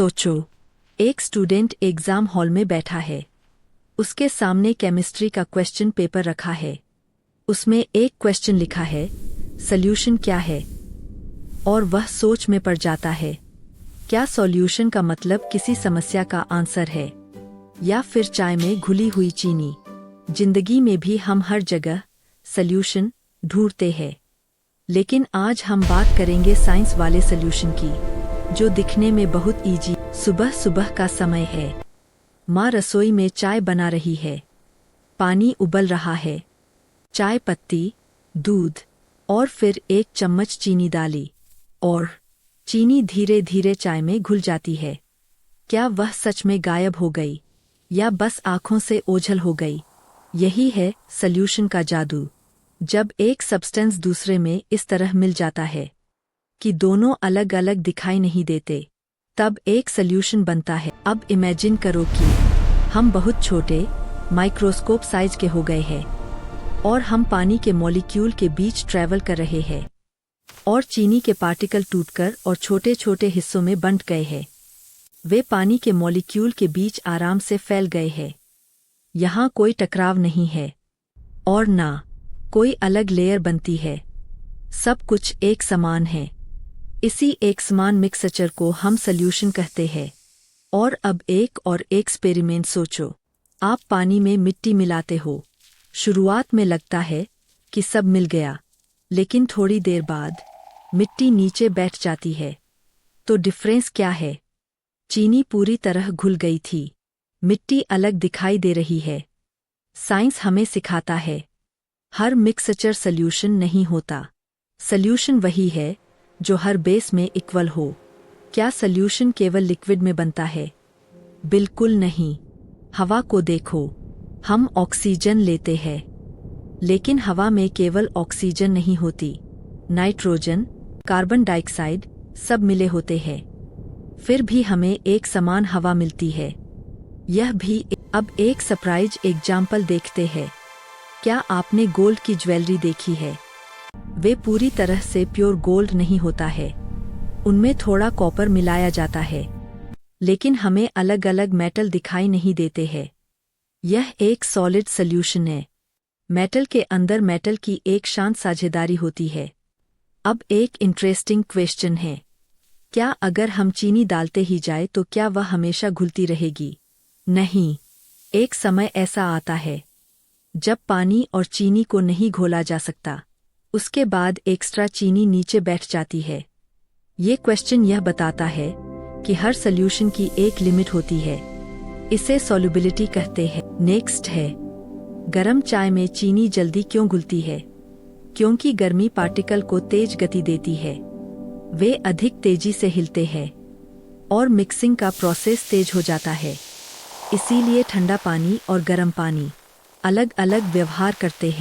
सोचो, एक student exam hall में बैठा है। उसके सामने केमिस्ट्री का क्वेश्चन पेपर रखा है। उसमें एक क्वेश्चन लिखा है, सॉल्यूशन क्या है? और वह सोच में पड़ जाता है। क्या सॉल्यूशन का मतलब किसी समस्या का आंसर है, या फिर चाय में घुली हुई चीनी? जिंदगी में भी हम हर जगह सॉल्यूशन ढूंढते हैं, लेकिन आज हम बात करेंगे साइंस वाले सॉल्यूशन की, जो दिखने में बहुत इजी। सुबह सुबह का समय है। माँ रसोई में चाय बना रही है। पानी उबल रहा है। चाय पत्ती, दूध और फिर एक चम्मच चीनी डाली, और चीनी धीरे धीरे चाय में घुल जाती है। क्या वह सच में गायब हो गई, या बस आंखों से ओझल हो गई? यही है सॉल्यूशन का जादू। जब एक सब्सटेंस दूसरे में इस तरह मिल जाता है कि दोनों अलग अलग दिखाई नहीं देते, तब एक सॉल्यूशन बनता है। अब इमेजिन करो कि हम बहुत छोटे माइक्रोस्कोप साइज के हो गए हैं, और हम पानी के मॉलिक्यूल के बीच ट्रैवल कर रहे हैं, और चीनी के पार्टिकल टूटकर और छोटे छोटे हिस्सों में बंट गए हैं। वे पानी के मॉलिक्यूल के बीच आराम से फैल गए हैं। यहाँ कोई टकराव नहीं है, और ना कोई अलग लेयर बनती है। सब कुछ एक समान है। इसी एक समान मिक्सचर को हम सॉल्यूशन कहते हैं। और अब एक और एक्सपेरिमेंट सोचो। आप पानी में मिट्टी मिलाते हो। शुरुआत में लगता है कि सब मिल गया, लेकिन थोड़ी देर बाद मिट्टी नीचे बैठ जाती है। तो डिफरेंस क्या है? चीनी पूरी तरह घुल गई थी, मिट्टी अलग दिखाई दे रही है। साइंस हमें सिखाता है, हर मिक्सचर सॉल्यूशन नहीं होता। सॉल्यूशन वही है जो हर बेस में इक्वल हो। क्या सॉल्यूशन केवल लिक्विड में बनता है? बिल्कुल नहीं। हवा को देखो, हम ऑक्सीजन लेते हैं, लेकिन हवा में केवल ऑक्सीजन नहीं होती। नाइट्रोजन, कार्बन डाइऑक्साइड सब मिले होते हैं। फिर भी हमें एक समान हवा मिलती है। यह भी। अब एक सरप्राइज एग्जाम्पल देखते हैं। क्या आपने गोल्ड की ज्वेलरी देखी है? वे पूरी तरह से प्योर गोल्ड नहीं होता है, उनमें थोड़ा कॉपर मिलाया जाता है, लेकिन हमें अलग अलग मेटल दिखाई नहीं देते हैं। यह एक सॉलिड सॉल्यूशन है। मेटल के अंदर मेटल की एक शांत साझेदारी होती है। अब एक इंटरेस्टिंग क्वेश्चन है, क्या अगर हम चीनी डालते ही जाए तो क्या वह हमेशा घुलती रहेगी? नहीं। एक समय ऐसा आता है जब पानी और चीनी को नहीं घोला जा सकता। उसके बाद एक्स्ट्रा चीनी नीचे बैठ जाती है। ये क्वेश्चन यह बताता है कि हर सॉल्यूशन की एक लिमिट होती है। इसे सॉल्युबिलिटी कहते हैं। नेक्स्ट है, गरम चाय में चीनी जल्दी क्यों घुलती है? क्योंकि गर्मी पार्टिकल को तेज गति देती है। वे अधिक तेजी से हिलते हैं, और मिक्सिंग का प्रोसेस तेज हो जाता है। इसीलिए ठंडा पानी और गर्म पानी अलग अलग व्यवहार करते हैं।